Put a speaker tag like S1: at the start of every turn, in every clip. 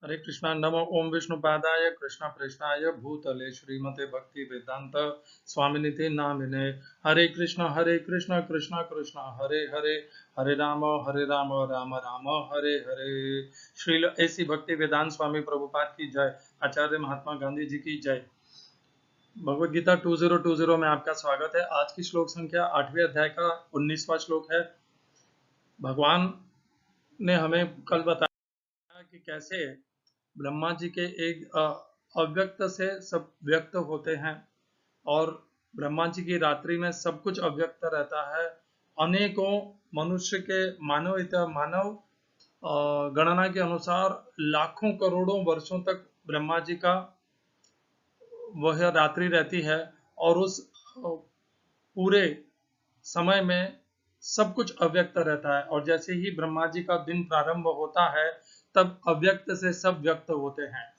S1: हरे कृष्णा। नमो ओम विष्णुपादाय कृष्ण प्रेष्ठाय भूतले श्रीमते भक्ति वेदांत स्वामिनिते नामिने। हरे कृष्ण कृष्ण कृष्ण हरे हरे, हरे राम राम राम हरे हरे। श्रील ऐसी भक्ति वेदांत स्वामी प्रभुपाद की जय। आचार्य महात्मा गांधी जी की जय। भगवद गीता 2020 में आपका स्वागत है। आज की श्लोक संख्या 8वें अध्याय का 19वां श्लोक है। भगवान ने हमें कल बताया कि कैसे ब्रह्मा जी के एक अव्यक्त से सब व्यक्त होते हैं और ब्रह्मा जी की रात्रि में सब कुछ अव्यक्त रहता है। अनेकों मनुष्य के मानव गणना के अनुसार लाखों करोड़ों वर्षों तक ब्रह्मा जी का वह रात्रि रहती है और उस पूरे समय में सब कुछ अव्यक्त रहता है। और जैसे ही ब्रह्मा जी का दिन प्रारंभ होता है तब अव्यक्त से सब व्यक्त होते हैं।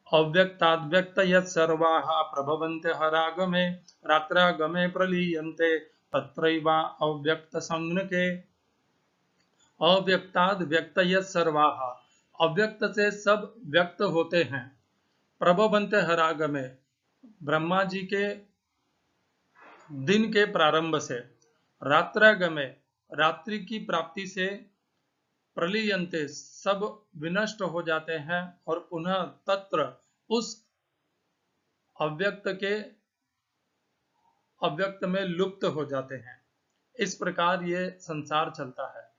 S1: अव्यक्ताद्व्यक्त यत्सर्वाः प्रभवन्ते हरागमे रात्रागमे प्रलीयन्ते तत्रैवा अव्यक्त संज्ञके। अव्यक्ताद् व्यक्त यत्सर्वाः, अव्यक्त से सब व्यक्त होते हैं। प्रभवन्ते हरागमे, ब्रह्मा जी के दिन के प्रारंभ से, रात्रागमे, रात्रि की प्राप्ति से, प्रलीयन्ते, सब विनष्ट हो जाते हैं और पुनः तत्र, उस अव्यक्त में लुप्त हो जाते हैं। इस प्रकार ये संसार चलता है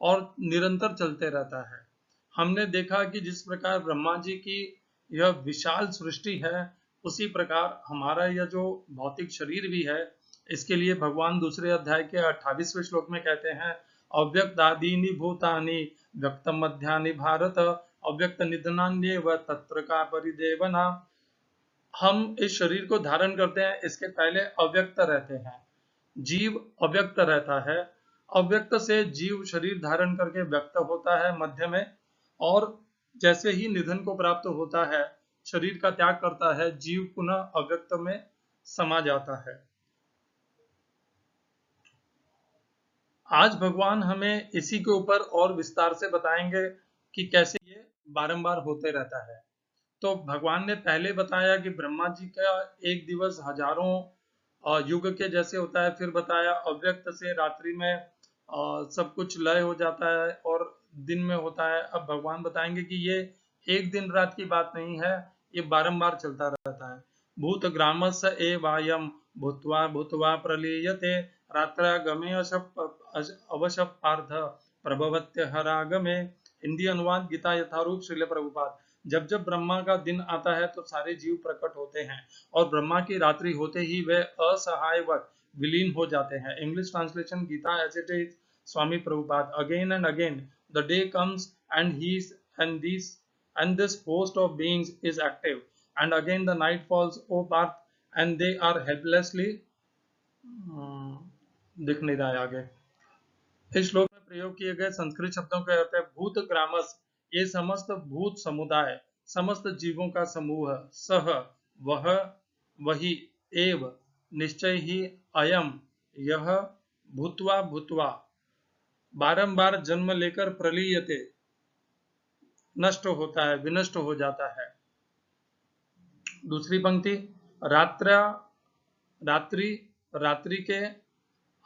S1: और निरंतर चलते रहता है। हमने देखा कि जिस प्रकार ब्रह्मा जी की यह विशाल सृष्टि है, उसी प्रकार हमारा यह जो भौतिक शरीर भी है, इसके लिए भगवान दूसरे अध्याय के 28वें श्लोक में कहते हैं, अव्यक्तादीनि भूतानि व्यक्त मध्यानि भारत अव्यक्त निधनान्येव तत्र का परिदेवना। हम इस शरीर को धारण करते हैं, इसके पहले अव्यक्त रहते हैं। जीव अव्यक्त रहता है, अव्यक्त से जीव शरीर धारण करके व्यक्त होता है मध्य में, और जैसे ही निधन को प्राप्त होता है, शरीर का त्याग करता है, जीव पुनः अव्यक्त में समा जाता है। आज भगवान हमें इसी के ऊपर और विस्तार से बताएंगे कि कैसे ये बारंबार होते रहता है। तो भगवान ने पहले बताया कि ब्रह्मा जी का एक दिवस हजारों युग के जैसे होता है। फिर बताया अव्यक्त से रात्रि में सब कुछ लय हो जाता है और दिन में होता है। अब भगवान बताएंगे कि ये एक दिन रात की बात नहीं है, ये बारंबार चलता रहता है। भूत ग्रामस एवायम भूत्वा भूत्वा प्रलीयते रात्रागमे अवश पार्थ प्रभवत्य हरागमे। हिंदी अनुवाद गीता यथारूप श्रील प्रभुपाद। जब जब ब्रह्मा का दिन आता है तो सारे जीव प्रकट होते हैं और ब्रह्मा की रात्रि होते ही वे असहायवत विलीन हो जाते हैं। English translation Gita as it is, Swami Prabhupad. Again and again the day comes and he and this host of beings is active, and again the night falls, O Parth, and they are helplessly दिख नहीं रहा है आगे। इस श्लोक में प्रयोग किए गए संस्कृत शब्दों के अर्थ है भूत ग्रामस, ये समस्त भूत समुदाय, समस्त जीवों का समूह, सह, वह, वही, एव, निश्चय ही, अयम, यह, भूत्वा भूत्वा, बारंबार जन्म लेकर प्रलीयते, नष्ट होता है, विनष्ट हो जाता है। दूसरी पंक्ति, रात्रि, रात्रि के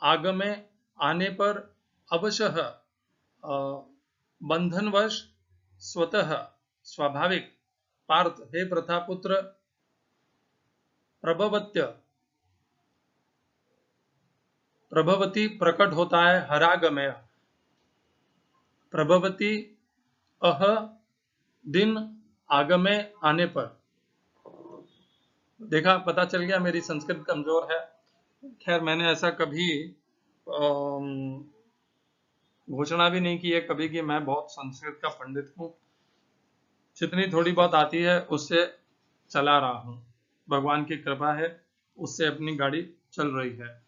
S1: आगमे आने पर अवशः, बंधनवश, स्वतः, स्वाभाविक, पार्थ, हे प्रथापुत्र, प्रभवत्य, प्रभवती, प्रकट होता है, हरागमय, प्रभवती, अह, दिन, आगमे, आने पर। देखा, पता चल गया मेरी संस्कृत कमजोर है। खैर, मैंने ऐसा कभी घोषणा भी नहीं की है कभी कि मैं बहुत संस्कृत का पंडित हूँ। जितनी थोड़ी बहुत आती है उससे चला रहा हूँ, भगवान की कृपा है, उससे अपनी गाड़ी चल रही है।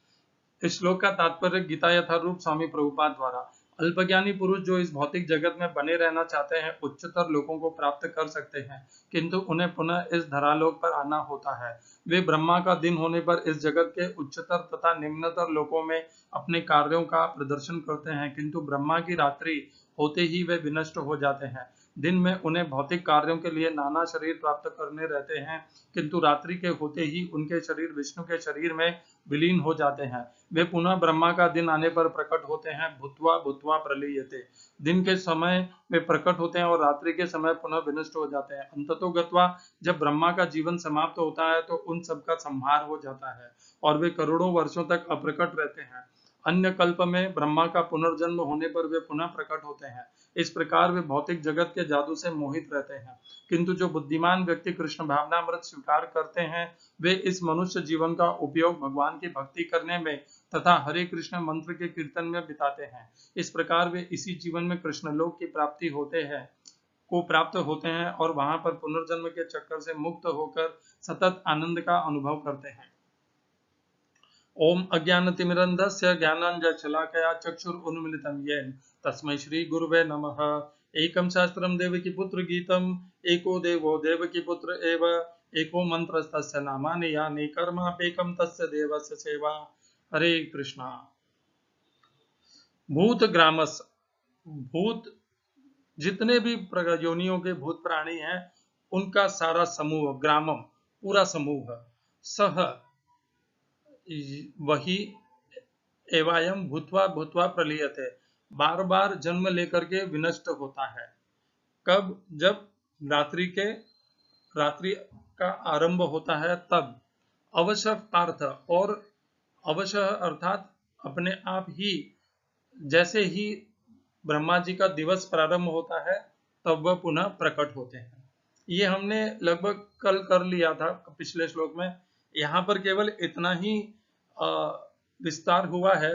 S1: इस श्लोक का तात्पर्य गीता यथारूप स्वामी प्रभुपाद द्वारा, अल्पज्ञानी पुरुष जो इस भौतिक जगत में बने रहना चाहते हैं, उच्चतर लोकों को प्राप्त कर सकते हैं, किंतु उन्हें पुनः इस धरालोक पर आना होता है। वे ब्रह्मा का दिन होने पर इस जगत के उच्चतर तथा निम्नतर लोकों में अपने कार्यों का प्रदर्शन करते हैं, किंतु ब्रह्मा की रात्रि होते ही वे विनष्ट हो जाते हैं। दिन में उन्हें भौतिक कार्यों के लिए नाना शरीर प्राप्त करने रहते हैं, किंतु रात्रि के होते ही उनके शरीर विष्णु के शरीर में विलीन हो जाते हैं। वे पुनः ब्रह्मा का दिन आने पर प्रकट होते हैं। भूत्वा भूत्वा प्रलीयते, दिन के समय वे प्रकट होते हैं और रात्रि के समय पुनः विनष्ट हो जाते हैं। अंततो गत्वा जब ब्रह्मा का जीवन समाप्त होता है तो उन सबका संहार हो जाता है और वे करोड़ों वर्षों तक अप्रकट रहते हैं। अन्य कल्प में ब्रह्मा का पुनर्जन्म होने पर वे पुनः प्रकट होते हैं। इस प्रकार वे भौतिक जगत के जादू से मोहित रहते हैं, किंतु जो बुद्धिमान व्यक्ति कृष्ण भावनामृत स्वीकार करते हैं वे इस मनुष्य जीवन का उपयोग भगवान की भक्ति करने में तथा हरे कृष्ण मंत्र के कीर्तन में बिताते हैं। इस प्रकार वे इसी जीवन में कृष्ण लोक की प्राप्त होते हैं और वहां पर पुनर्जन्म के चक्कर से मुक्त होकर सतत आनंद का अनुभव करते हैं। ओम अज्ञानतिमिरन्धस्य ज्ञानाञ्जनशलाकया चक्षुरुन्मीलितं येन तस्मै श्री गुरुवे नमः। एकं शास्त्रं देवकीपुत्र गीतम् एको देवो देवकीपुत्र एव एको मंत्रस्तस्य नामानि यानि कर्माप्येकं तस्य देवस्य सेवा। हरे कृष्णा। भूत ग्रामस, भूत जितने भी योनियों के भूत प्राणी हैं उनका सारा समूह, ग्रामम पूरा समूह, सह वही, एवायम भूत्वा भूत्वा प्रलीयते, बार बार जन्म लेकर के विनष्ट होता है। कब? जब रात्रि का आरंभ होता है तब। अवशक्तार्थ, और अवश्य अर्थात अपने आप ही, जैसे ही ब्रह्मा जी का दिवस प्रारंभ होता है तब वह पुनः प्रकट होते हैं। ये हमने लगभग कल कर लिया था पिछले श्लोक में। यहाँ पर केवल इतना ही विस्तार हुआ है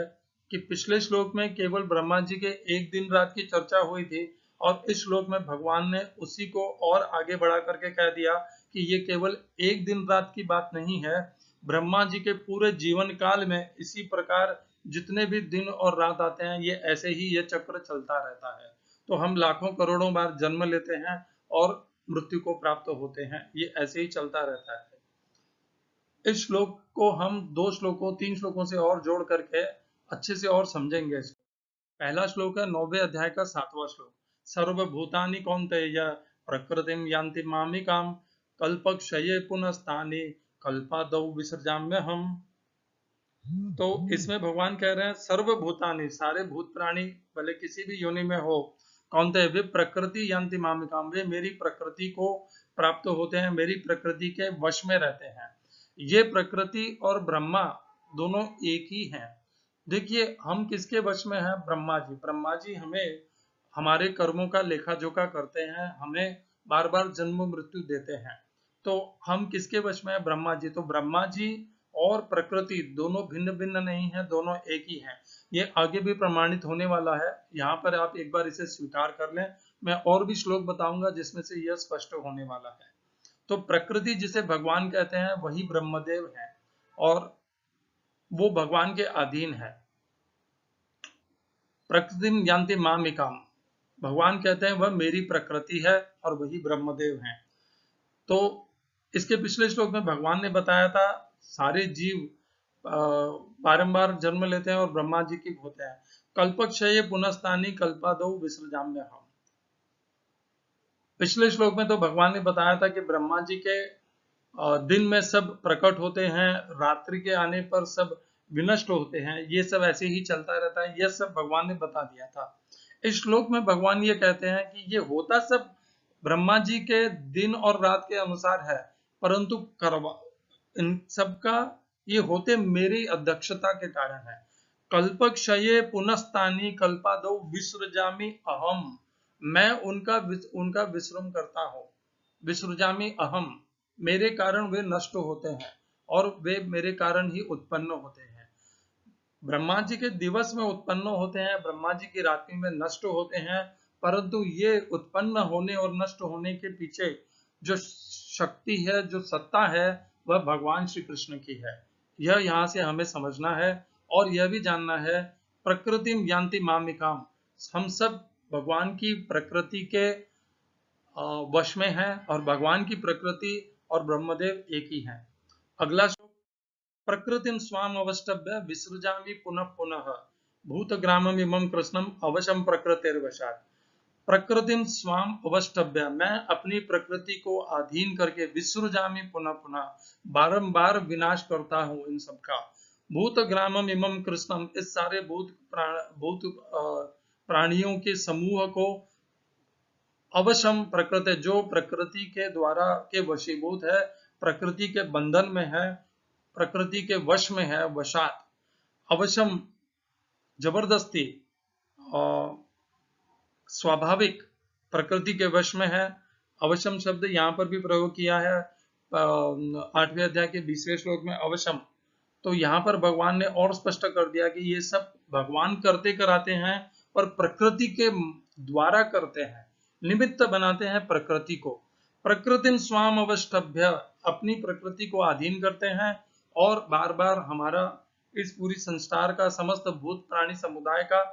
S1: कि पिछले श्लोक में केवल ब्रह्मा जी के एक दिन रात की चर्चा हुई थी और इस श्लोक में भगवान ने उसी को और आगे बढ़ा करके कह दिया कि ये केवल एक दिन रात की बात नहीं है, ब्रह्मा जी के पूरे जीवन काल में इसी प्रकार जितने भी दिन और रात आते हैं ये ऐसे ही ये चक्र चलता रहता है। तो हम लाखों करोड़ों बार जन्म लेते हैं और मृत्यु को प्राप्त होते हैं, ये ऐसे ही चलता रहता है। इस श्लोक को हम 3 श्लोकों से और जोड़ करके अच्छे से और समझेंगे। पहला श्लोक है 9वें अध्याय का 7वां श्लोक। सर्वभूतानि कौन्तेय प्रकृतिम यान्ति मामिकाम कल्पक्षये पुनस्तानि कल्पादौ विसर्जाम्यहम्। तो इसमें भगवान कह रहे हैं सर्वभूतानि, सारे भूत प्राणी भले किसी भी योनि में हो, कौन्तेय वे प्रकृति यान्ति मामिकाम, वे मेरी प्रकृति को प्राप्त होते हैं, मेरी प्रकृति के वश में रहते हैं। ये प्रकृति और ब्रह्मा दोनों एक ही हैं। देखिए हम किसके वश में हैं? ब्रह्मा जी। ब्रह्मा जी हमें हमारे कर्मों का लेखा जोखा करते हैं, हमें बार बार जन्म मृत्यु देते हैं। तो हम किसके वश में हैं? ब्रह्मा जी। तो ब्रह्मा जी और प्रकृति दोनों भिन्न भिन्न नहीं है, दोनों एक ही हैं। ये आगे भी प्रमाणित होने वाला है, यहाँ पर आप एक बार इसे स्वीकार कर लें। मैं और भी श्लोक बताऊंगा जिसमें से यह स्पष्ट होने वाला है। तो प्रकृति जिसे भगवान कहते हैं वही ब्रह्मदेव है और वो भगवान के अधीन है। प्रकृतिम यान्ति मामिकाम, भगवान कहते हैं वह मेरी प्रकृति है और वही ब्रह्मदेव हैं। तो इसके पिछले श्लोक में भगवान ने बताया था सारे जीव बारंबार जन्म लेते हैं और ब्रह्मा जी की होते हैं। कल्पक्षये पुनस्तानि कल्पादौ विसृजाम्यहम्। पिछले श्लोक में तो भगवान ने बताया था कि ब्रह्मा जी के दिन में सब प्रकट होते हैं, रात्रि के आने पर सब विनष्ट होते हैं, ये सब ऐसे ही चलता रहता है, यह सब भगवान ने बता दिया था। इस श्लोक में भगवान ये कहते हैं कि ये होता सब ब्रह्मा जी के दिन और रात के अनुसार है, परंतु इन सबका ये होते मेरी अध्यक्षता के कारण है। कल्पक्षये पुनस्तानि कल्पादौ विसृजामि अहम, मैं उनका विश्रम करता हूँ। विसृजामि अहम, मेरे कारण वे नष्ट होते हैं और वे मेरे कारण ही उत्पन्न होते हैं। ब्रह्मा जी के दिवस में उत्पन्न होते हैं, ब्रह्मा जी की रात्रि में नष्ट होते हैं, परंतु ये उत्पन्न होने और नष्ट होने के पीछे जो शक्ति है, जो सत्ता है, वह भगवान श्री कृष्ण की है। यह यहाँ से हमें समझना है और यह भी जानना है प्रकृतिम यान्ति मामिकाम, हम सब भगवान की प्रकृति के वश में हैं और भगवान की प्रकृति और ब्रह्मदेव एक ही हैं। अगला श्लोक, प्रकृतिम स्वाम अवष्टभ्य विसृजामि पुनः पुनः भूतग्रामम इमं कृष्णम अवशम प्रकृतिर्वशात्। प्रकृतिम स्वाम अवष्टभ्य, मैं अपनी प्रकृति को अधीन करके विसृजामि पुनः पुनः, बारंबार विनाश करता हूँ इन सबका। भूत ग्रामम इमम कृष्णम, इस सारे भूत प्राणियों के समूह को, अवशम प्रकृति, जो प्रकृति के द्वारा के वशीभूत है, प्रकृति के बंधन में है, प्रकृति के वश में है, वशात, अवशम जबरदस्ती, स्वाभाविक प्रकृति के वश में है। अवशम शब्द यहाँ पर भी प्रयोग किया है 8वें अध्याय के 20वें श्लोक में, अवशम। तो यहाँ पर भगवान ने और स्पष्ट कर दिया कि ये सब भगवान करते कराते हैं और प्रकृति के द्वारा करते हैं, निमित्त बनाते हैं प्रकृति को। प्रकृतिम स्वाम अवष्टभ्य, अपनी प्रकृति को अधीन करते हैं और बार बार हमारा इस पूरी संसार का, समस्त भूत प्राणी समुदाय का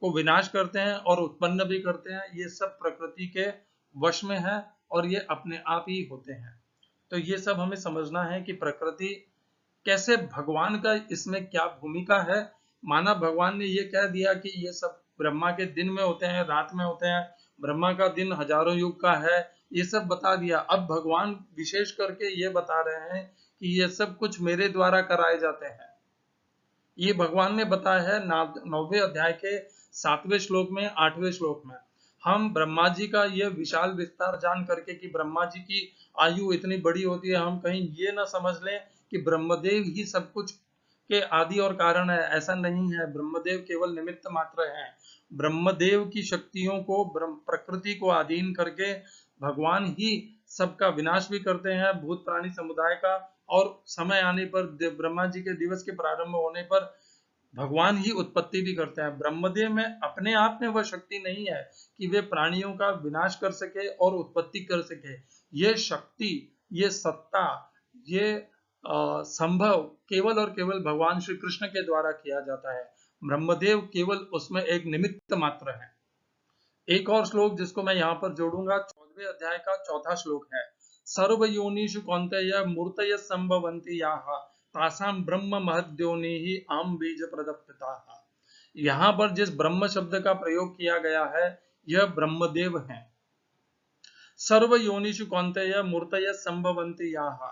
S1: को विनाश करते हैं और उत्पन्न भी करते हैं। ये सब प्रकृति के वश में है और ये अपने आप ही होते हैं। तो ये सब हमें समझना है कि प्रकृति कैसे, भगवान का इसमें क्या भूमिका है। माना भगवान ने ये कह दिया कि ये सब ब्रह्मा के दिन में होते हैं, रात में होते हैं, ब्रह्मा का दिन हजारों युग का है, ये सब बता दिया। अब भगवान विशेष करके ये बता रहे हैं कि ये सब कुछ मेरे द्वारा कराए जाते हैं। ये भगवान ने बताया है 9वें अध्याय के 7वें श्लोक में, 8वें श्लोक में। हम ब्रह्मा जी का ये विशाल विस्तार जान करके कि ब्रह्मा जी की आयु इतनी बड़ी होती है, हम कहीं ये ना समझ लें कि ब्रह्मदेव ही सब कुछ के आदि और कारण है। ऐसा नहीं है, ब्रह्मदेव केवल निमित्त मात्र हैं। ब्रह्मदेव की शक्तियों को, प्रकृति को अधीन करके भगवान ही सबका विनाश भी करते हैं, भूत प्राणी समुदाय का। और समय आने पर, ब्रह्मा जी के दिवस के प्रारंभ होने पर भगवान ही उत्पत्ति भी करते हैं। ब्रह्मदेव में अपने आप में वह शक्ति नहीं है कि वे प्राणियों का विनाश कर सके और उत्पत्ति कर सके। ये शक्ति, ये सत्ता, ये संभव केवल और केवल भगवान श्री कृष्ण के द्वारा किया जाता है। ब्रह्मदेव केवल उसमें एक निमित्त मात्र है। एक और श्लोक जिसको मैं यहाँ पर जोड़ूंगा, 14वें अध्याय का 4था श्लोक है। सर्व योनिषु कौन्तेय मूर्तय संभवन्ति याः तासाम ब्रह्म महद्योनिहि अहं बीज प्रदपिताः। यहाँ पर जिस ब्रह्म शब्द का प्रयोग किया गया है, यह ब्रह्मदेव हैं। सर्व योनिषु कौन्तेय मूर्तय संभवन्ति याः,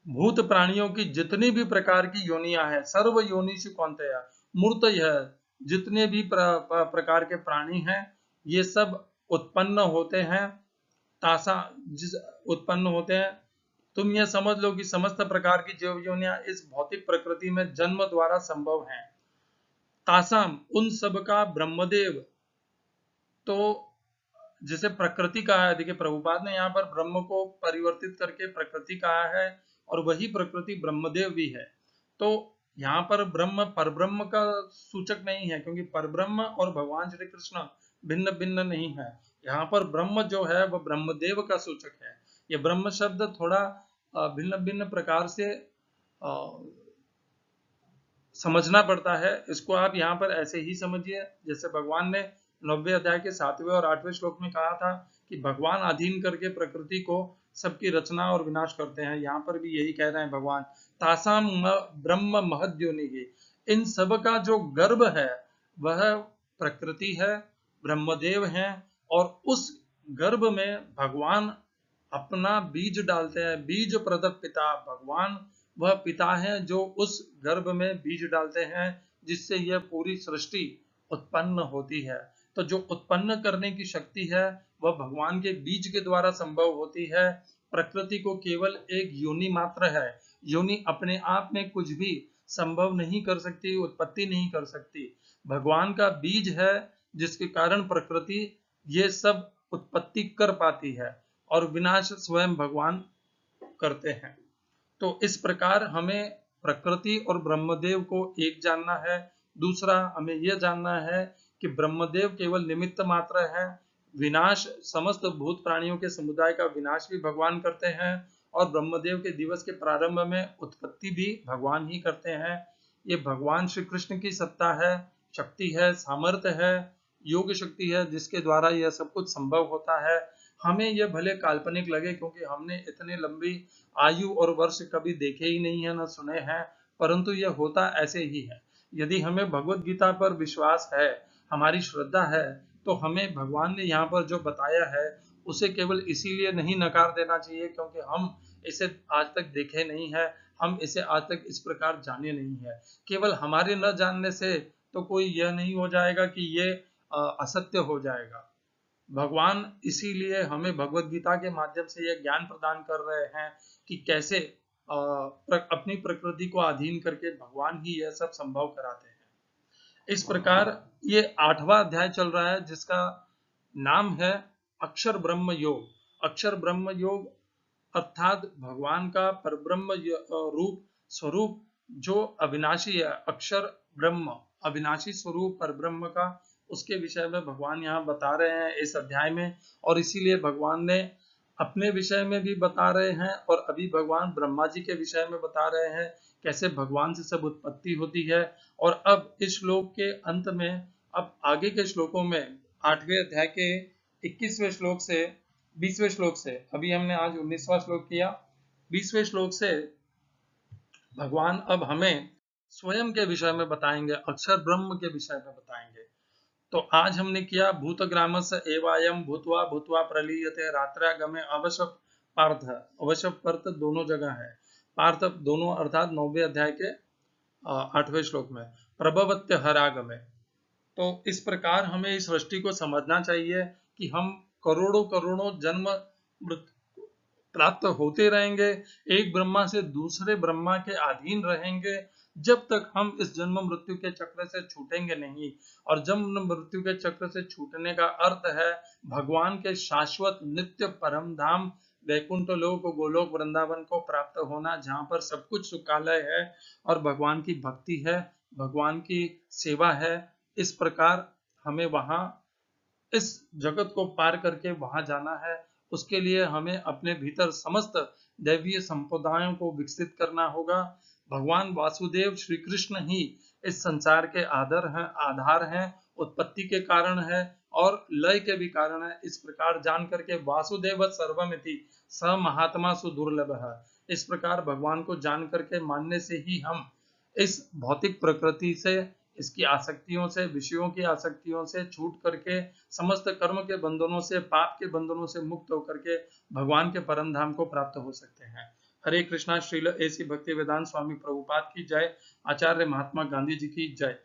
S1: भूत प्राणियों की जितनी भी प्रकार की योनियां हैं, सर्व योनिषु कौन्तेय, मूर्तय, जितने भी प्रकार के प्राणी हैं, ये सब उत्पन्न होते हैं। तासा, उत्पन्न होते हैं। तुम यह समझ लो कि समस्त प्रकार की जीव योनियां इस भौतिक प्रकृति में जन्म द्वारा संभव हैं। तासाम, उन सब का ब्रह्मदेव, तो जिसे प्रकृति कहा है, देखिए प्रभुपाद ने यहाँ पर ब्रह्म को परिवर्तित करके प्रकृति कहा है और वही प्रकृति ब्रह्मदेव भी है। तो यहाँ पर ब्रह्म परब्रह्म का सूचक नहीं है, क्योंकि परब्रह्म और भगवान श्री कृष्ण भिन्न भिन्न नहीं है। यहाँ पर ब्रह्म जो है वह ब्रह्मदेव का सूचक है। ये ब्रह्म शब्द थोड़ा भिन्न भिन्न प्रकार से समझना पड़ता है। इसको आप यहाँ पर ऐसे ही समझिए जैसे भगवान ने 9वें अध्याय के 7वें और 8वें श्लोक में कहा था कि भगवान अधीन करके प्रकृति को सबकी रचना और विनाश करते हैं। यहाँ पर भी यही कह रहे हैं भगवान, तासाम ब्रह्म महद्योनिहि, इन सब का जो गर्भ है वह प्रकृति है, ब्रह्मदेव हैं, और उस गर्भ में भगवान अपना बीज डालते हैं। बीज प्रदत्त पिता, भगवान वह पिता है जो उस गर्भ में बीज डालते हैं, जिससे यह पूरी सृष्टि उत्पन्न होती है। तो जो उत्पन्न करने की शक्ति है वह भगवान के बीज के द्वारा संभव होती है। प्रकृति को केवल एक योनि मात्र है। योनि अपने आप में कुछ भी संभव नहीं कर सकती, उत्पत्ति नहीं कर सकती। भगवान का बीज है जिसके कारण प्रकृति ये सब उत्पत्ति कर पाती है और विनाश स्वयं भगवान करते हैं। तो इस प्रकार हमें प्रकृति और ब्रह्मदेव को एक जानना है। दूसरा, हमें यह जानना है कि ब्रह्मदेव केवल निमित्त मात्र है। विनाश, समस्त भूत प्राणियों के समुदाय का विनाश भी भगवान करते हैं और ब्रह्मदेव के दिवस के प्रारंभ में उत्पत्ति भी भगवान ही करते हैं। ये भगवान श्री कृष्ण की सत्ता है, शक्ति है, सामर्थ्य है, योग शक्ति है, जिसके द्वारा यह सब कुछ संभव होता है। हमें यह भले काल्पनिक लगे, क्योंकि हमने इतने लंबी आयु और वर्ष कभी देखे ही नहीं है, न सुने हैं, परंतु यह होता ऐसे ही है। यदि हमें भगवत गीता पर विश्वास है, हमारी श्रद्धा है, तो हमें भगवान ने यहाँ पर जो बताया है उसे केवल इसीलिए नहीं नकार देना चाहिए क्योंकि हम इसे आज तक देखे नहीं है, हम इसे आज तक इस प्रकार जाने नहीं है। केवल हमारे न जानने से तो कोई यह नहीं हो जाएगा कि ये असत्य हो जाएगा। भगवान इसीलिए हमें भगवत गीता के माध्यम से यह ज्ञान प्रदान कर रहे हैं कि कैसे अपनी प्रकृति को अधीन करके भगवान ही यह सब संभव कराते हैं। इस प्रकार ये 8वां अध्याय चल रहा है जिसका नाम है अक्षर ब्रह्म योग। अक्षर ब्रह्म योग अर्थात भगवान का परब्रह्म रूप स्वरूप जो अविनाशी है, अक्षर ब्रह्म अविनाशी स्वरूप परब्रह्म का, उसके विषय में भगवान यहाँ बता रहे हैं इस अध्याय में। और इसीलिए भगवान ने अपने विषय में भी बता रहे हैं और अभी भगवान ब्रह्मा जी के विषय में बता रहे हैं कैसे भगवान से सब उत्पत्ति होती है। और अब इस श्लोक के अंत में, अब आगे के श्लोकों में 8वें अध्याय के 21वें श्लोक से 20वें श्लोक से, अभी हमने आज 19वां श्लोक किया, 20वें श्लोक से भगवान अब हमें स्वयं के विषय में बताएंगे, अक्षर ब्रह्म के विषय में बताएंगे। तो आज हमने किया भूतग्रामस एवायम भूत्वा भूत्वा प्रलीयते रात्रागमे अवश्य पार्थ। अवश्य पार्थ दोनों जगह है, पार्थ दोनों अर्थात 9वें अध्याय के 8वें श्लोक में प्रभवत्य हरागमे। तो इस प्रकार हमें इस सृष्टि को समझना चाहिए कि हम करोड़ों करोड़ों जन्म प्राप्त होते रहेंगे, एक ब्रह्मा से दूसरे ब्रह्मा के अधीन रहेंगे जब तक हम इस जन्म मृत्यु के चक्र से छूटेंगे नहीं। और जन्म मृत्यु के चक्र से छूटने का अर्थ है भगवान के शाश्वत नित्य परम धाम वैकुंठ लोक गोलोक वृंदावन को प्राप्त होना, जहाँ पर सब कुछ सुखालय है और भगवान की भक्ति है, भगवान की सेवा है। इस प्रकार हमें वहां इस जगत को पार करके वहां जाना है। उसके लिए हमें अपने भीतर समस्त दैवीय संप्रदायों को विकसित करना होगा। भगवान वासुदेव श्री कृष्ण ही इस संसार के आधार हैं, उत्पत्ति के कारण है और लय के भी कारण है। इस प्रकार जान करके वासुदेव सर्वमिति स महात्मा सुदुर्लभ है, इस प्रकार भगवान को जान करके मानने से ही हम इस भौतिक प्रकृति से, इसकी आसक्तियों से, विषयों की आसक्तियों से छूट करके, समस्त कर्म के बंधनों से, पाप के बंधनों से मुक्त होकर के भगवान के परम धाम को प्राप्त हो सकते हैं। हरे कृष्णा। श्रील ऐसी भक्ति वेदांत स्वामी प्रभुपाद की जय। आचार्य महात्मा गांधी जी की जय।